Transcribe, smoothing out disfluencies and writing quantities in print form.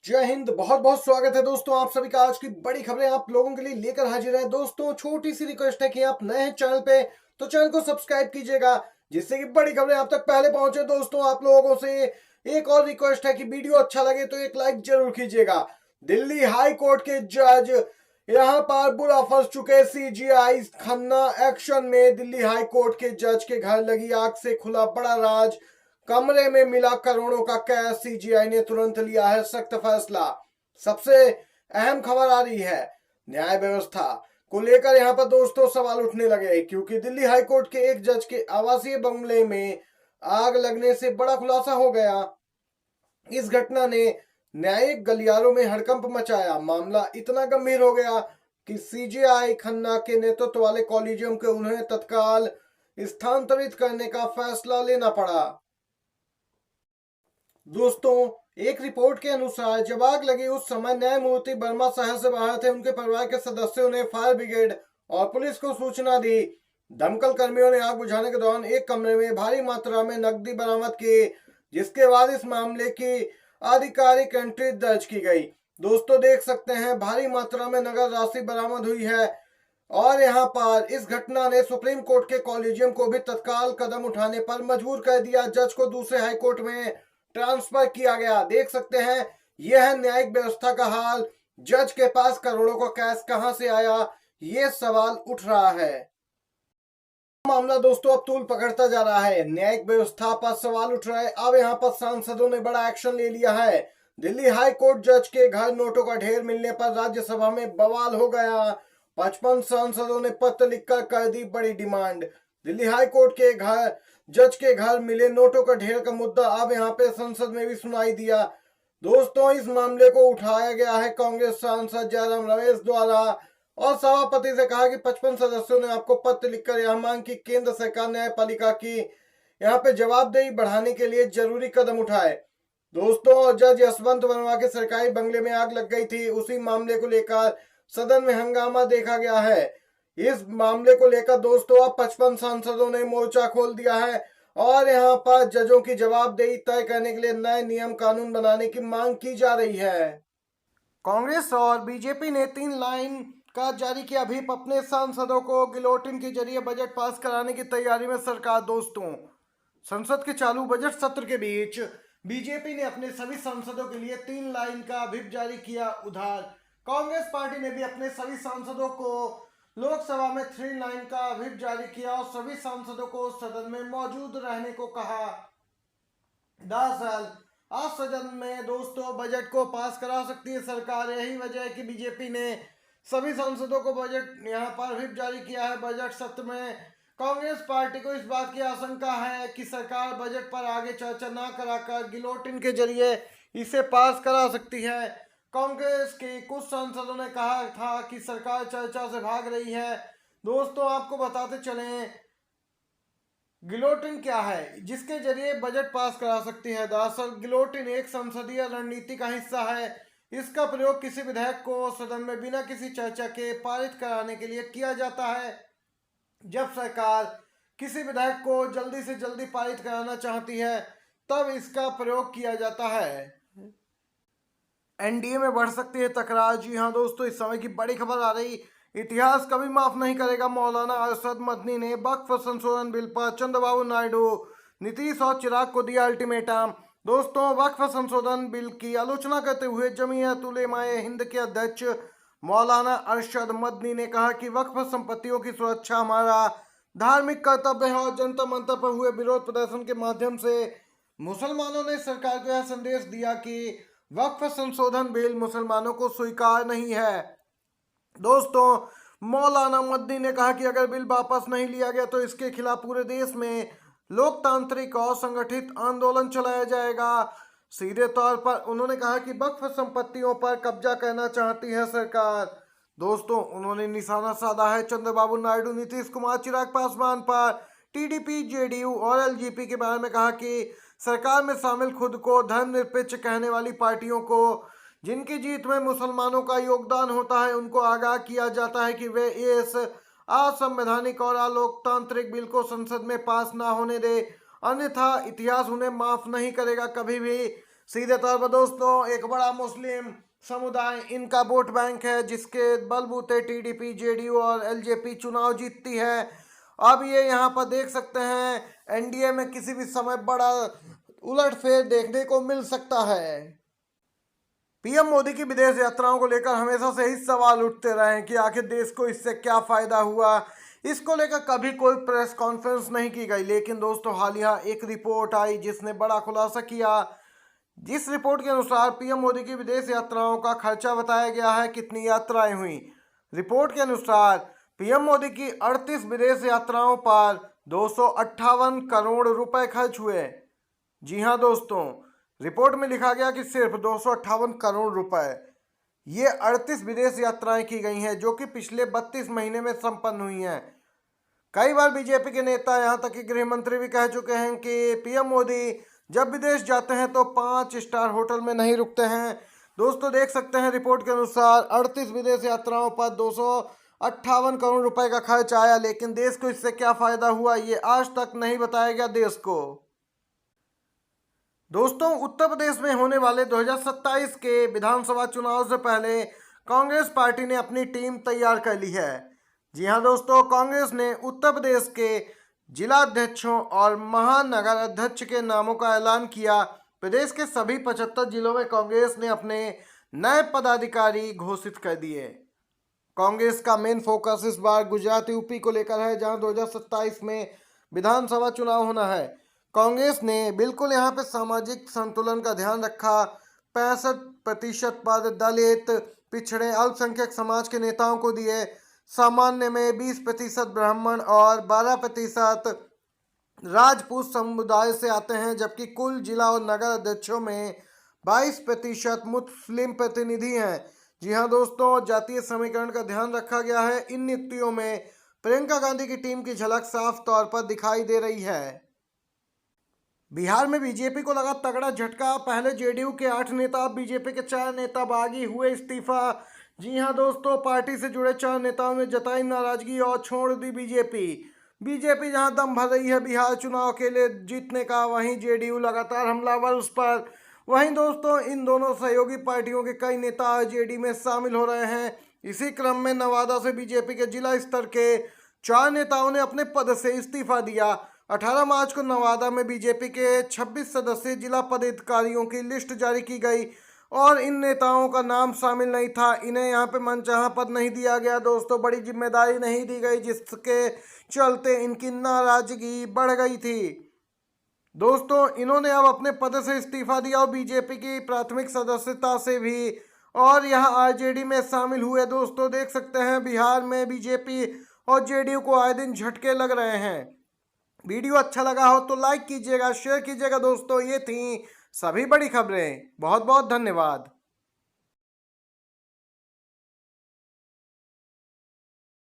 जय हिंद। बहुत बहुत स्वागत है दोस्तों आप सभी का। आज की बड़ी खबरें आप लोगों के लिए लेकर हाजिर है। दोस्तों छोटी सी रिक्वेस्ट है कि आप नए हैं चैनल पे तो चैनल को सब्सक्राइब कीजिएगा, जिससे कि बड़ी खबरें आप तक पहले पहुंचे। दोस्तों आप लोगों से एक और रिक्वेस्ट है कि वीडियो अच्छा लगे तो एक लाइक जरूर कीजिएगा। दिल्ली हाई कोर्ट के जज यहां पर बुरा फंस चुके। सीजीआई खन्ना एक्शन में दिल्ली हाई कोर्ट के जज के घर लगी आग से खुला बड़ा राज। कमरे में मिला करोड़ों का कैश। सीजीआई ने तुरंत लिया है सख्त फैसला। सबसे अहम खबर आ रही है न्याय व्यवस्था को लेकर। यहां पर दोस्तों सवाल उठने लगे क्योंकि दिल्ली हाईकोर्ट के एक जज के आवासीय बंगले में आग लगने से बड़ा खुलासा हो गया। इस घटना ने न्यायिक गलियारों में हड़कंप मचाया। मामला इतना गंभीर हो गया कि सीजीआई खन्ना के नेतृत्व वाले कॉलेजियम के उन्हें तत्काल स्थानांतरित करने का फैसला लेना पड़ा। दोस्तों एक रिपोर्ट के अनुसार जब आग लगी उस समय न्यायमूर्ति वर्मा शहर से बाहर थे। उनके परिवार के सदस्यों ने फायर ब्रिगेड और पुलिस को सूचना दी। दमकल कर्मियों ने आग बुझाने के दौरान एक कमरे में भारी मात्रा में नकदी बरामद की, जिसके बाद इस मामले की आधिकारिक एंट्री दर्ज की गई। दोस्तों देख सकते हैं भारी मात्रा में नगद राशि बरामद हुई है और यहाँ पर इस घटना ने सुप्रीम कोर्ट के कॉलेजियम को भी तत्काल कदम उठाने पर मजबूर कर दिया। जज को दूसरे हाई कोर्ट में ट्रांसफर किया गया। देख सकते हैं यह है न्यायिक व्यवस्था का हाल। जज के पास करोड़ों का कैश कहां से आया, ये सवाल उठ रहा है। मामला दोस्तों अब तूल पकड़ता जा रहा है। न्यायिक व्यवस्था पर सवाल उठ रहा है। अब यहाँ पर सांसदों ने बड़ा एक्शन ले लिया है। दिल्ली हाई कोर्ट जज के घर नोटों का ढेर मिलने पर राज्यसभा में बवाल हो गया। 55 सांसदों ने पत्र लिखकर कर दी बड़ी डिमांड। दिल्ली हाई कोर्ट के घर जज के घर मिले नोटों का ढेर का मुद्दा अब यहाँ पे संसद में भी सुनाई दिया। दोस्तों इस मामले को उठाया गया है कांग्रेस सांसद जयराम रमेश द्वारा और सभापति से कहा कि 55 सदस्यों ने आपको पत्र लिखकर यह मांग की केंद्र सरकार न्यायपालिका की यहाँ पे जवाबदेही बढ़ाने के लिए जरूरी कदम उठाए। दोस्तों जज यशवंत वर्मा के सरकारी बंगले में आग लग गई थी। उसी मामले को लेकर सदन में हंगामा देखा गया है। इस मामले को लेकर दोस्तों अब 55 सांसदों ने मोर्चा खोल दिया है और यहाँ पर जजों की जवाबदेही तय करने के लिए नए नियम कानून बनाने की मांग की जा रही है। कांग्रेस और बीजेपी ने 3 लाइन का जारी किया व्हिप। अपने सांसदों को गिलोटिन के जरिए बजट पास कराने की तैयारी में सरकार। दोस्तों संसद के चालू बजट सत्र के बीच बीजेपी ने अपने सभी सांसदों के लिए 3 लाइन का व्हिप जारी किया। उधर कांग्रेस पार्टी ने भी अपने सभी सांसदों को लोकसभा में 3 लाइन का व्हिप जारी किया और सभी सांसदों को सदन में मौजूद रहने को कहा। दरअसल आज सदन में दोस्तों बजट को पास करा सकती है सरकार। यही वजह है कि बीजेपी ने सभी सांसदों को बजट यहाँ पर व्हिप जारी किया है। बजट सत्र में कांग्रेस पार्टी को इस बात की आशंका है कि सरकार बजट पर आगे चर्चा न कराकर गिलोटिन के जरिए इसे पास करा सकती है। कांग्रेस के कुछ सांसदों ने कहा था कि सरकार चर्चा से भाग रही है। दोस्तों आपको बताते चलें गिलोटिन क्या है जिसके जरिए बजट पास करा सकती है। दरअसल गिलोटिन एक संसदीय रणनीति का हिस्सा है। इसका प्रयोग किसी विधेयक को सदन में बिना किसी चर्चा के पारित कराने के लिए किया जाता है। जब सरकार किसी विधेयक को जल्दी से जल्दी पारित कराना चाहती है तब इसका प्रयोग किया जाता है। एनडीए में बढ़ सकती है तकरार। जी हाँ दोस्तों इस समय की बड़ी खबर आ रही। इतिहास कभी माफ नहीं करेगा। मौलाना अरशद मदनी ने वक्फ संशोधन बिल पर चंद्रबाबू नायडू, नीतीश और चिराग को दिया अल्टीमेटम। दोस्तों वक्फ संशोधन बिल की आलोचना करते हुए जमीयत उलेमाए हिंद के अध्यक्ष मौलाना अरशद मदनी ने कहा कि वक्फ संपत्तियों की सुरक्षा हमारा धार्मिक कर्तव्य है और जंतर मंतर पर हुए विरोध प्रदर्शन के माध्यम से मुसलमानों ने सरकार को यह संदेश दिया कि वक्फ संशोधन बिल मुसलमानों को स्वीकार नहीं है। दोस्तों मौलाना मदनी ने कहा कि अगर बिल वापस नहीं लिया गया तो इसके खिलाफ पूरे देश में लोकतांत्रिक और संगठित आंदोलन चलाया जाएगा। सीधे तौर पर उन्होंने कहा कि वक्फ संपत्तियों पर कब्जा करना चाहती है सरकार। दोस्तों उन्होंने निशाना साधा है चंद्रबाबू नायडू, नीतीश कुमार, चिराग पासवान पर। टीडीपी, जेडीयू और एलजेपी के बारे में कहा कि सरकार में शामिल खुद को धर्मनिरपेक्ष कहने वाली पार्टियों को जिनकी जीत में मुसलमानों का योगदान होता है उनको आगाह किया जाता है कि वे इस असंवैधानिक और अलोकतांत्रिक बिल को संसद में पास ना होने दे, अन्यथा इतिहास उन्हें माफ नहीं करेगा। कभी भी सीधे तौर पर दोस्तों एक बड़ा मुस्लिम समुदाय इनका वोट बैंक है, जिसके बलबूते टीडीपी, जेडीयू और एलजेपी चुनाव जीतती है। अब ये यहाँ पर देख सकते हैं एनडीए में किसी भी समय बड़ा उलटफेर देखने को मिल सकता है। पीएम मोदी की विदेश यात्राओं को लेकर हमेशा से ही सवाल उठते रहे हैं कि आखिर देश को इससे क्या फायदा हुआ। इसको लेकर कभी कोई प्रेस कॉन्फ्रेंस नहीं की गई, लेकिन दोस्तों हालिया एक रिपोर्ट आई जिसने बड़ा खुलासा किया। जिस रिपोर्ट के अनुसार पीएम मोदी की विदेश यात्राओं का खर्चा बताया गया है, कितनी यात्राएं हुई। रिपोर्ट के अनुसार पीएम मोदी की 38 विदेश यात्राओं पर 258 करोड़ रुपए खर्च हुए। जी हां दोस्तों, रिपोर्ट में लिखा गया कि सिर्फ 258 करोड़ रुपए ये 38 विदेश यात्राएं की गई हैं, जो कि पिछले 32 महीने में संपन्न हुई हैं। कई बार बीजेपी के नेता, यहां तक कि गृह मंत्री भी कह चुके हैं कि पीएम मोदी जब विदेश जाते हैं तो 5 स्टार होटल में नहीं रुकते हैं। दोस्तों देख सकते हैं रिपोर्ट के अनुसार 38 विदेश यात्राओं पर 258 करोड़ रुपए का खर्च आया, लेकिन देश को इससे क्या फायदा हुआ ये आज तक नहीं बताया गया देश को। दोस्तों उत्तर प्रदेश में होने वाले 2027 के विधानसभा चुनाव से पहले कांग्रेस पार्टी ने अपनी टीम तैयार कर ली है। जी हां दोस्तों, कांग्रेस ने उत्तर प्रदेश के जिला अध्यक्षों और महानगर अध्यक्ष के नामों का ऐलान किया। प्रदेश के सभी 75 जिलों में कांग्रेस ने अपने नए पदाधिकारी घोषित कर दिए। कांग्रेस का मेन फोकस इस बार गुजरात, यूपी को लेकर है, जहां 2027 में विधानसभा चुनाव होना है। कांग्रेस ने बिल्कुल यहां पे सामाजिक संतुलन का ध्यान रखा। 65% पद दलित, पिछड़े, अल्पसंख्यक समाज के नेताओं को दिए। सामान्य में 20% ब्राह्मण और 12% राजपूत समुदाय से आते हैं, जबकि कुल जिला और नगर अध्यक्षों में 22% मुस्लिम प्रतिनिधि हैं। जी हां दोस्तों, जातीय समीकरण का ध्यान रखा गया है। इन नियुक्तियों में प्रियंका गांधी की टीम की झलक साफ तौर पर दिखाई दे रही है। बिहार में बीजेपी को लगा तगड़ा झटका। पहले जेडीयू के 8 नेता, अब बीजेपी के 4 नेता बागी हुए इस्तीफा। जी हां दोस्तों, पार्टी से जुड़े 4 नेताओं ने जताई नाराजगी और छोड़ दी बीजेपी। बीजेपी जहां दम भर रही है बिहार चुनाव के लिए जीतने का, वहीं जेडीयू लगातार हमलावर उस पर। वहीं दोस्तों इन दोनों सहयोगी पार्टियों के कई नेता जेडीयू में शामिल हो रहे हैं। इसी क्रम में नवादा से बीजेपी के जिला स्तर के 4 नेताओं ने अपने पद से इस्तीफा दिया। 18 मार्च को नवादा में बीजेपी के 26 सदस्यीय जिला पदाधिकारियों की लिस्ट जारी की गई और इन नेताओं का नाम शामिल नहीं था। इन्हें यहाँ पे मनचाहा पद नहीं दिया गया दोस्तों, बड़ी जिम्मेदारी नहीं दी गई, जिसके चलते इनकी नाराजगी बढ़ गई थी। दोस्तों इन्होंने अब अपने पद से इस्तीफा दिया और बीजेपी की प्राथमिक सदस्यता से भी और यहाँ आरजेडी में शामिल हुए। दोस्तों देख सकते हैं बिहार में बीजेपी और जेडीयू को आए दिन झटके लग रहे हैं। वीडियो अच्छा लगा हो तो लाइक कीजिएगा, शेयर कीजिएगा। दोस्तों ये थी सभी बड़ी खबरें। बहुत बहुत धन्यवाद।